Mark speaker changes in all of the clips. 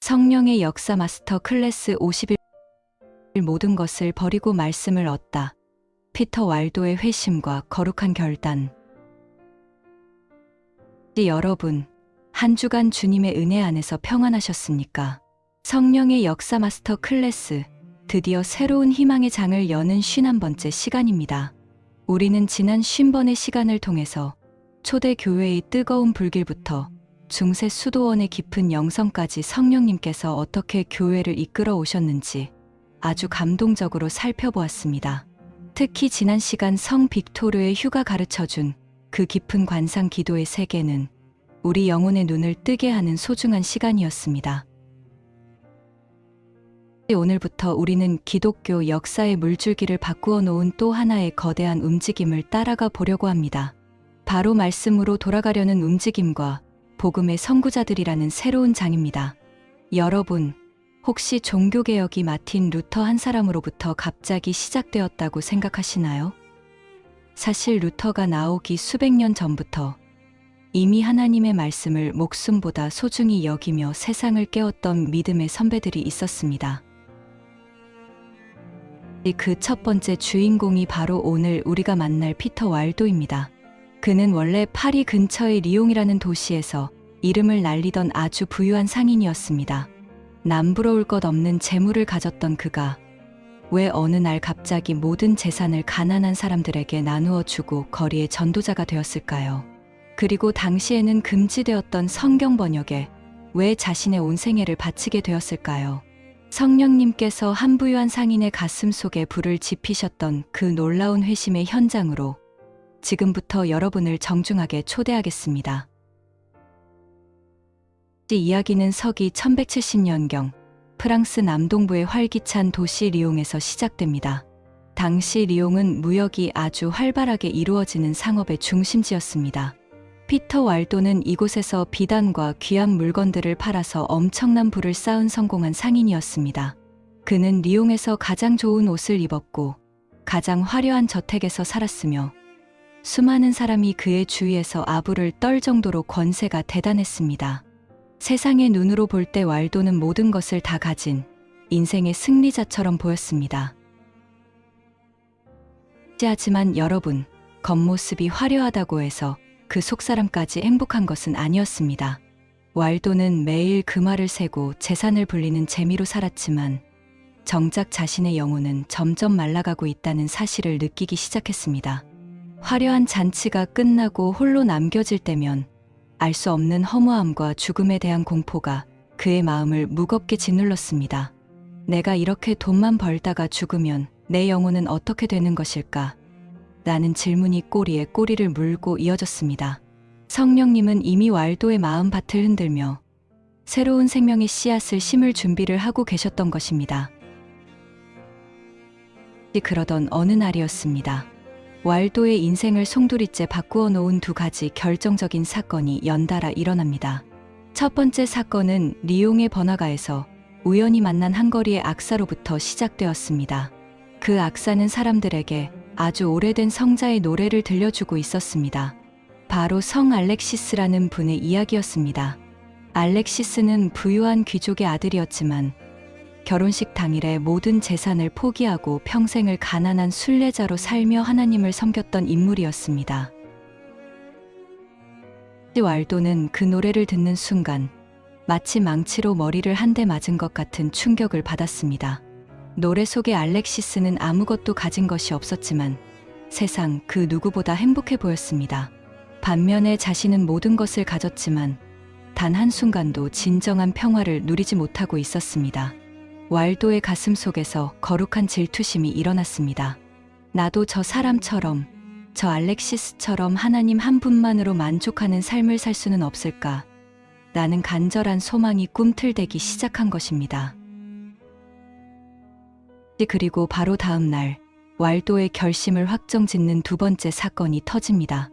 Speaker 1: 성령의 역사 마스터 클래스 50일 모든 것을 버리고 말씀을 얻다. 피터 왈도의 회심과 거룩한 결단. 여러분, 한 주간 주님의 은혜 안에서 평안하셨습니까? 성령의 역사 마스터 클래스, 드디어 새로운 희망의 장을 여는 51번째 시간입니다. 우리는 지난 50번의 시간을 통해서 초대 교회의 뜨거운 불길부터 중세 수도원의 깊은 영성까지 성령님께서 어떻게 교회를 이끌어 오셨는지 아주 감동적으로 살펴보았습니다. 특히 지난 시간 성 빅토르의 휴가 가르쳐준 그 깊은 관상 기도의 세계는 우리 영혼의 눈을 뜨게 하는 소중한 시간이었습니다. 오늘부터 우리는 기독교 역사의 물줄기를 바꾸어 놓은 또 하나의 거대한 움직임을 따라가 보려고 합니다. 바로 말씀으로 돌아가려는 움직임과 복음의 선구자들이라는 새로운 장입니다. 여러분, 혹시 종교개혁이 마틴 루터 한 사람으로부터 갑자기 시작되었다고 생각하시나요? 사실 루터가 나오기 수백 년 전부터 이미 하나님의 말씀을 목숨보다 소중히 여기며 세상을 깨웠던 믿음의 선배들이 있었습니다. 그 첫 번째 주인공이 바로 오늘 우리가 만날 피터 왈도입니다. 그는 원래 파리 근처의 리옹이라는 도시에서 이름을 날리던 아주 부유한 상인이었습니다. 남부러울 것 없는 재물을 가졌던 그가 왜 어느 날 갑자기 모든 재산을 가난한 사람들에게 나누어 주고 거리의 전도자가 되었을까요? 그리고 당시에는 금지되었던 성경 번역에 왜 자신의 온 생애를 바치게 되었을까요? 성령님께서 한 부유한 상인의 가슴 속에 불을 지피셨던 그 놀라운 회심의 현장으로 지금부터 여러분을 정중하게 초대하겠습니다. 이 이야기는 서기 1170년경 프랑스 남동부의 활기찬 도시 리옹에서 시작됩니다. 당시 리옹은 무역이 아주 활발하게 이루어지는 상업의 중심지였습니다. 피터 왈도는 이곳에서 비단과 귀한 물건들을 팔아서 엄청난 부를 쌓은 성공한 상인이었습니다. 그는 리옹에서 가장 좋은 옷을 입었고 가장 화려한 저택에서 살았으며 수많은 사람이 그의 주위에서 아부를 떨 정도로 권세가 대단했습니다. 세상의 눈으로 볼 때 왈도는 모든 것을 다 가진 인생의 승리자처럼 보였습니다. 하지만 여러분, 겉모습이 화려하다고 해서 그 속사람까지 행복한 것은 아니었습니다. 왈도는 매일 금화를 세고 재산을 불리는 재미로 살았지만 정작 자신의 영혼은 점점 말라가고 있다는 사실을 느끼기 시작했습니다. 화려한 잔치가 끝나고 홀로 남겨질 때면 알 수 없는 허무함과 죽음에 대한 공포가 그의 마음을 무겁게 짓눌렀습니다. 내가 이렇게 돈만 벌다가 죽으면 내 영혼은 어떻게 되는 것일까? 라는 질문이 꼬리에 꼬리를 물고 이어졌습니다. 성령님은 이미 왈도의 마음밭을 흔들며 새로운 생명의 씨앗을 심을 준비를 하고 계셨던 것입니다. 그러던 어느 날이었습니다. 왈도의 인생을 송두리째 바꾸어 놓은 두 가지 결정적인 사건이 연달아 일어납니다. 첫 번째 사건은 리옹의 번화가에서 우연히 만난 한 거리의 악사로부터 시작되었습니다. 그 악사는 사람들에게 아주 오래된 성자의 노래를 들려주고 있었습니다. 바로 성 알렉시스라는 분의 이야기였습니다. 알렉시스는 부유한 귀족의 아들이었지만 결혼식 당일에 모든 재산을 포기하고 평생을 가난한 순례자로 살며 하나님을 섬겼던 인물이었습니다. 왈도는 그 노래를 듣는 순간 마치 망치로 머리를 한 대 맞은 것 같은 충격을 받았습니다. 노래 속의 알렉시스는 아무것도 가진 것이 없었지만 세상 그 누구보다 행복해 보였습니다. 반면에 자신은 모든 것을 가졌지만 단 한순간도 진정한 평화를 누리지 못하고 있었습니다. 왈도의 가슴 속에서 거룩한 질투심이 일어났습니다. 나도 저 사람처럼, 저 알렉시스처럼 하나님 한 분만으로 만족하는 삶을 살 수는 없을까? 라는 간절한 소망이 꿈틀대기 시작한 것입니다. 그리고 바로 다음 날, 왈도의 결심을 확정짓는 두 번째 사건이 터집니다.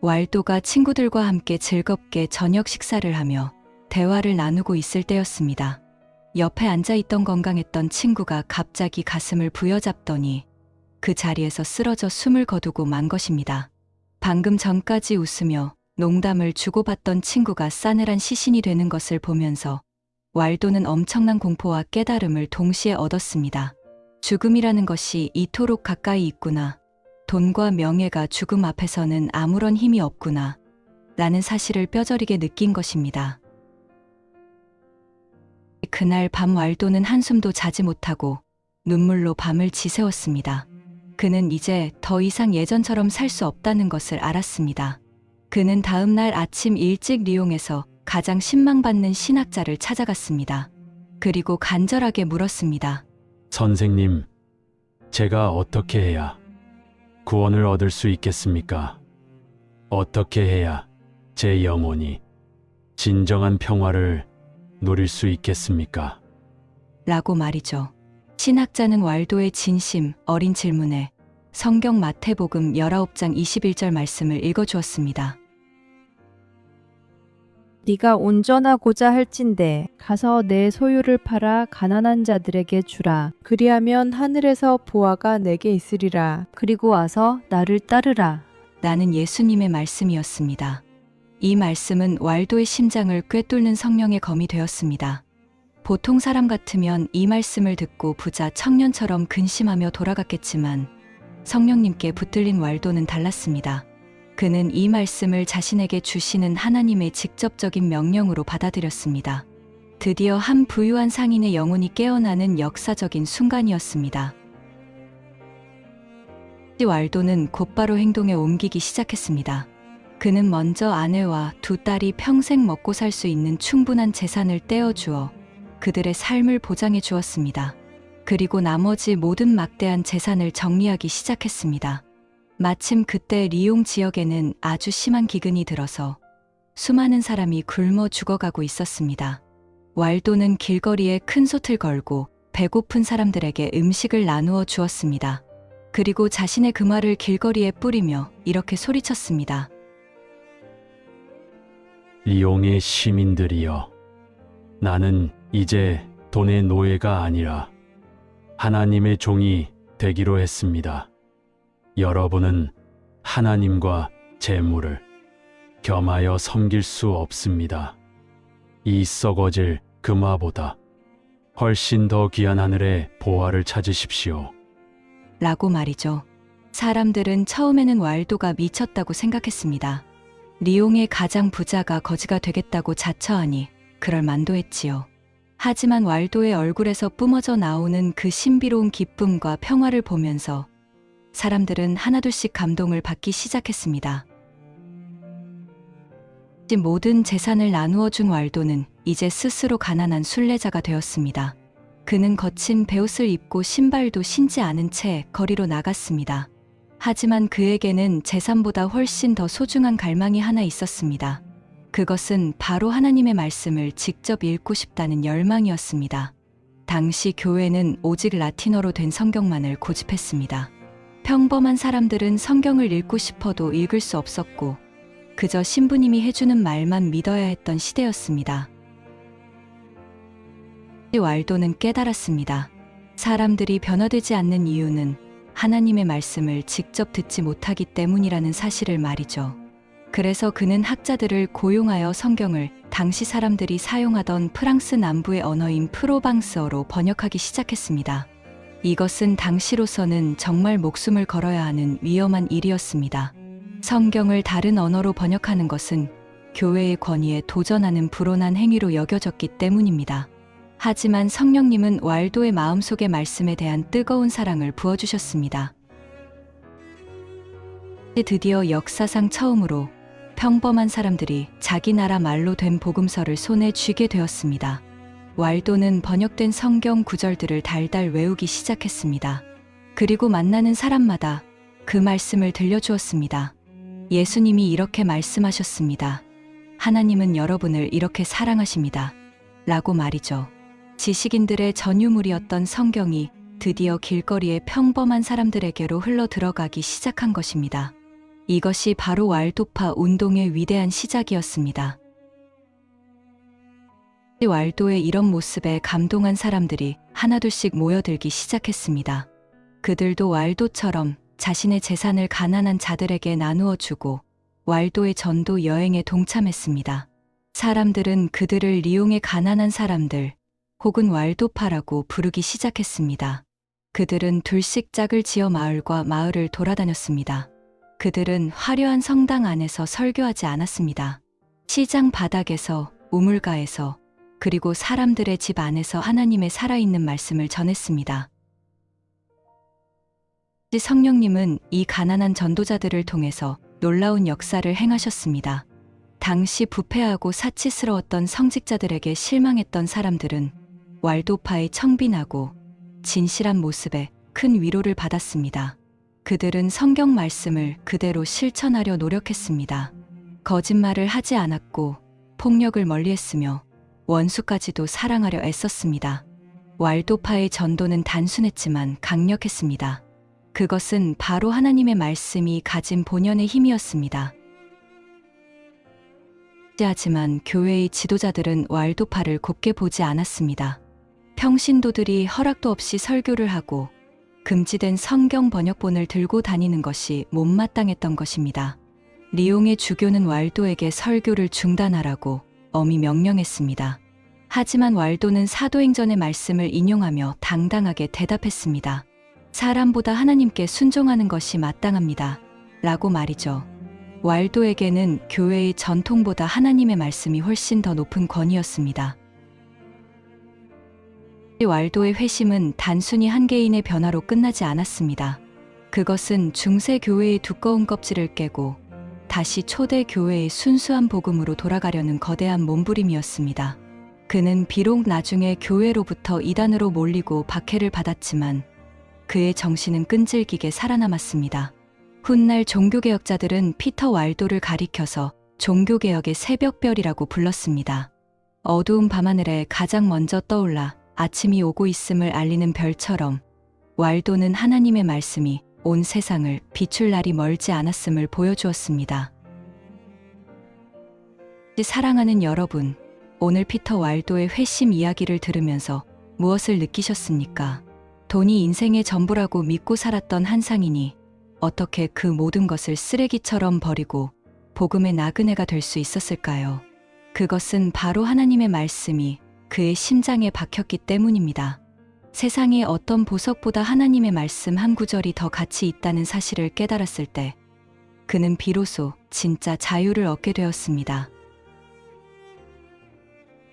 Speaker 1: 왈도가 친구들과 함께 즐겁게 저녁 식사를 하며 대화를 나누고 있을 때였습니다. 옆에 앉아있던 건강했던 친구가 갑자기 가슴을 부여잡더니 그 자리에서 쓰러져 숨을 거두고 만 것입니다. 방금 전까지 웃으며 농담을 주고받던 친구가 싸늘한 시신이 되는 것을 보면서 왈도는 엄청난 공포와 깨달음을 동시에 얻었습니다. 죽음이라는 것이 이토록 가까이 있구나. 돈과 명예가 죽음 앞에서는 아무런 힘이 없구나. 라는 사실을 뼈저리게 느낀 것입니다. 그날 밤 왈도는 한숨도 자지 못하고 눈물로 밤을 지새웠습니다. 그는 이제 더 이상 예전처럼 살 수 없다는 것을 알았습니다. 그는 다음 날 아침 일찍 리옹에서 가장 신망받는 신학자를 찾아갔습니다. 그리고 간절하게 물었습니다.
Speaker 2: 선생님, 제가 어떻게 해야 구원을 얻을 수 있겠습니까? 어떻게 해야 제 영혼이 진정한 평화를 누릴 수 있겠습니까?
Speaker 1: 라고 말이죠. 신학자는 왈도의 진심 어린 질문에 성경 마태복음 19장 21절 말씀을 읽어주었습니다.
Speaker 3: 네가 온전하고자 할진대 가서 내 소유를 팔아 가난한 자들에게 주라. 그리하면 하늘에서 보화가 내게 있으리라. 그리고 와서 나를 따르라.
Speaker 1: 라는 예수님의 말씀이었습니다. 이 말씀은 왈도의 심장을 꿰뚫는 성령의 검이 되었습니다. 보통 사람 같으면 이 말씀을 듣고 부자 청년처럼 근심하며 돌아갔겠지만 성령님께 붙들린 왈도는 달랐습니다. 그는 이 말씀을 자신에게 주시는 하나님의 직접적인 명령으로 받아들였습니다. 드디어 한 부유한 상인의 영혼이 깨어나는 역사적인 순간이었습니다. 왈도는 곧바로 행동에 옮기기 시작했습니다. 그는 먼저 아내와 두 딸이 평생 먹고 살 수 있는 충분한 재산을 떼어주어 그들의 삶을 보장해 주었습니다. 그리고 나머지 모든 막대한 재산을 정리하기 시작했습니다. 마침 그때 리옹 지역에는 아주 심한 기근이 들어서 수많은 사람이 굶어 죽어가고 있었습니다. 왈도는 길거리에 큰 솥을 걸고 배고픈 사람들에게 음식을 나누어 주었습니다. 그리고 자신의 금화를 길거리에 뿌리며 이렇게 소리쳤습니다.
Speaker 2: 리옹의 시민들이여, 나는 이제 돈의 노예가 아니라 하나님의 종이 되기로 했습니다. 여러분은 하나님과 재물을 겸하여 섬길 수 없습니다. 이 썩어질 금화보다 훨씬 더 귀한 하늘의 보화를 찾으십시오.
Speaker 1: 라고 말이죠. 사람들은 처음에는 왈도가 미쳤다고 생각했습니다. 리옹의 가장 부자가 거지가 되겠다고 자처하니 그럴 만도 했지요. 하지만 왈도의 얼굴에서 뿜어져 나오는 그 신비로운 기쁨과 평화를 보면서 사람들은 하나둘씩 감동을 받기 시작했습니다. 모든 재산을 나누어 준 왈도는 이제 스스로 가난한 순례자가 되었습니다. 그는 거친 베옷을 입고 신발도 신지 않은 채 거리로 나갔습니다. 하지만 그에게는 재산보다 훨씬 더 소중한 갈망이 하나 있었습니다. 그것은 바로 하나님의 말씀을 직접 읽고 싶다는 열망이었습니다. 당시 교회는 오직 라틴어로 된 성경만을 고집했습니다. 평범한 사람들은 성경을 읽고 싶어도 읽을 수 없었고 그저 신부님이 해주는 말만 믿어야 했던 시대였습니다. 왈도는 깨달았습니다. 사람들이 변화되지 않는 이유는 하나님의 말씀을 직접 듣지 못하기 때문이라는 사실을 말이죠. 그래서 그는 학자들을 고용하여 성경을 당시 사람들이 사용하던 프랑스 남부의 언어인 프로방스어로 번역하기 시작했습니다. 이것은 당시로서는 정말 목숨을 걸어야 하는 위험한 일이었습니다. 성경을 다른 언어로 번역하는 것은 교회의 권위에 도전하는 불온한 행위로 여겨졌기 때문입니다. 하지만 성령님은 왈도의 마음속의 말씀에 대한 뜨거운 사랑을 부어주셨습니다. 드디어 역사상 처음으로 평범한 사람들이 자기 나라 말로 된 복음서를 손에 쥐게 되었습니다. 왈도는 번역된 성경 구절들을 달달 외우기 시작했습니다. 그리고 만나는 사람마다 그 말씀을 들려주었습니다. 예수님이 이렇게 말씀하셨습니다. 하나님은 여러분을 이렇게 사랑하십니다. 라고 말이죠. 지식인들의 전유물이었던 성경이 드디어 길거리의 평범한 사람들에게로 흘러 들어가기 시작한 것입니다. 이것이 바로 왈도파 운동의 위대한 시작이었습니다. 왈도의 이런 모습에 감동한 사람들이 하나둘씩 모여들기 시작했습니다. 그들도 왈도처럼 자신의 재산을 가난한 자들에게 나누어 주고 왈도의 전도 여행에 동참했습니다. 사람들은 그들을 이용해 가난한 사람들 혹은 왈도파라고 부르기 시작했습니다. 그들은 둘씩 짝을 지어 마을과 마을을 돌아다녔습니다. 그들은 화려한 성당 안에서 설교하지 않았습니다. 시장 바닥에서, 우물가에서, 그리고 사람들의 집 안에서 하나님의 살아있는 말씀을 전했습니다. 성령님은 이 가난한 전도자들을 통해서 놀라운 역사를 행하셨습니다. 당시 부패하고 사치스러웠던 성직자들에게 실망했던 사람들은 왈도파의 청빈하고 진실한 모습에 큰 위로를 받았습니다. 그들은 성경 말씀을 그대로 실천하려 노력했습니다. 거짓말을 하지 않았고 폭력을 멀리했으며 원수까지도 사랑하려 애썼습니다. 왈도파의 전도는 단순했지만 강력했습니다. 그것은 바로 하나님의 말씀이 가진 본연의 힘이었습니다. 하지만 교회의 지도자들은 왈도파를 곱게 보지 않았습니다. 평신도들이 허락도 없이 설교를 하고 금지된 성경 번역본을 들고 다니는 것이 못마땅했던 것입니다. 리옹의 주교는 왈도에게 설교를 중단하라고 엄히 명령했습니다. 하지만 왈도는 사도행전의 말씀을 인용하며 당당하게 대답했습니다. 사람보다 하나님께 순종하는 것이 마땅합니다. 라고 말이죠. 왈도에게는 교회의 전통보다 하나님의 말씀이 훨씬 더 높은 권위였습니다. 왈도의 회심은 단순히 한 개인의 변화로 끝나지 않았습니다. 그것은 중세 교회의 두꺼운 껍질을 깨고 다시 초대 교회의 순수한 복음으로 돌아가려는 거대한 몸부림이었습니다. 그는 비록 나중에 교회로부터 이단으로 몰리고 박해를 받았지만 그의 정신은 끈질기게 살아남았습니다. 훗날 종교개혁자들은 피터 왈도를 가리켜서 종교개혁의 새벽별이라고 불렀습니다. 어두운 밤하늘에 가장 먼저 떠올라 아침이 오고 있음을 알리는 별처럼 왈도는 하나님의 말씀이 온 세상을 비출 날이 멀지 않았음을 보여주었습니다. 사랑하는 여러분, 오늘 피터 왈도의 회심 이야기를 들으면서 무엇을 느끼셨습니까? 돈이 인생의 전부라고 믿고 살았던 한 상인이 어떻게 그 모든 것을 쓰레기처럼 버리고 복음의 나그네가 될 수 있었을까요? 그것은 바로 하나님의 말씀이 그의 심장에 박혔기 때문입니다. 세상에 어떤 보석보다 하나님의 말씀 한 구절이 더 가치 있다는 사실을 깨달았을 때 그는 비로소 진짜 자유를 얻게 되었습니다.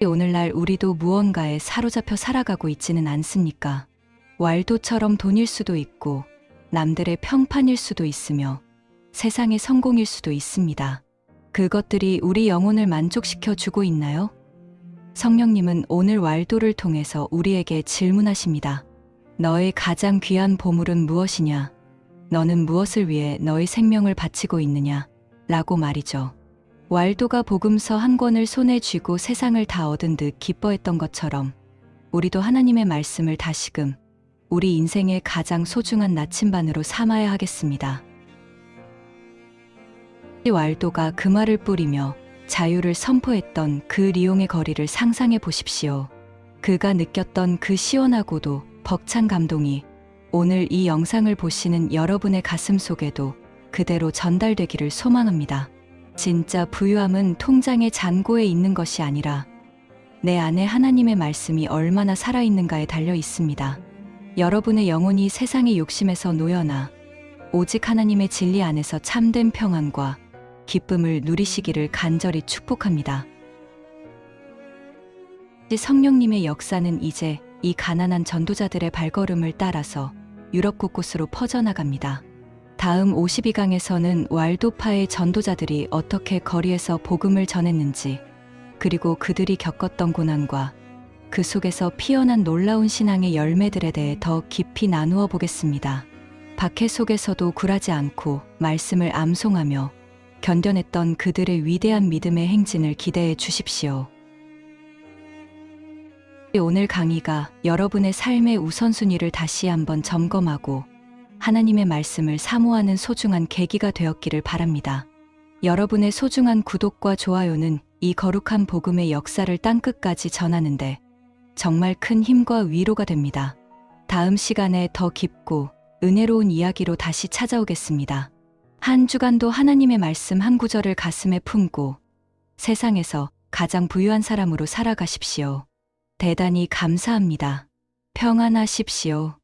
Speaker 1: 오늘날 우리도 무언가에 사로잡혀 살아가고 있지는 않습니까? 왈도처럼 돈일 수도 있고 남들의 평판일 수도 있으며 세상의 성공일 수도 있습니다. 그것들이 우리 영혼을 만족시켜 주고 있나요? 성령님은 오늘 왈도를 통해서 우리에게 질문하십니다. 너의 가장 귀한 보물은 무엇이냐? 너는 무엇을 위해 너의 생명을 바치고 있느냐? 라고 말이죠. 왈도가 복음서 한 권을 손에 쥐고 세상을 다 얻은 듯 기뻐했던 것처럼 우리도 하나님의 말씀을 다시금 우리 인생의 가장 소중한 나침반으로 삼아야 하겠습니다. 왈도가 그 말을 뿌리며 자유를 선포했던 그 리옹의 거리를 상상해 보십시오. 그가 느꼈던 그 시원하고도 벅찬 감동이 오늘 이 영상을 보시는 여러분의 가슴 속에도 그대로 전달되기를 소망합니다. 진짜 부유함은 통장의 잔고에 있는 것이 아니라 내 안에 하나님의 말씀이 얼마나 살아있는가에 달려 있습니다. 여러분의 영혼이 세상의 욕심에서 놓여나 오직 하나님의 진리 안에서 참된 평안과 기쁨을 누리시기를 간절히 축복합니다. 성령님의 역사는 이제 이 가난한 전도자들의 발걸음을 따라서 유럽 곳곳으로 퍼져나갑니다. 다음 52강에서는 왈도파의 전도자들이 어떻게 거리에서 복음을 전했는지, 그리고 그들이 겪었던 고난과 그 속에서 피어난 놀라운 신앙의 열매들에 대해 더 깊이 나누어 보겠습니다. 박해 속에서도 굴하지 않고 말씀을 암송하며 견뎌냈던 그들의 위대한 믿음의 행진을 기대해 주십시오. 오늘 강의가 여러분의 삶의 우선순위를 다시 한번 점검하고 하나님의 말씀을 사모하는 소중한 계기가 되었기를 바랍니다. 여러분의 소중한 구독과 좋아요는 이 거룩한 복음의 역사를 땅끝까지 전하는데 정말 큰 힘과 위로가 됩니다. 다음 시간에 더 깊고 은혜로운 이야기로 다시 찾아오겠습니다. 한 주간도 하나님의 말씀 한 구절을 가슴에 품고 세상에서 가장 부유한 사람으로 살아가십시오. 대단히 감사합니다. 평안하십시오.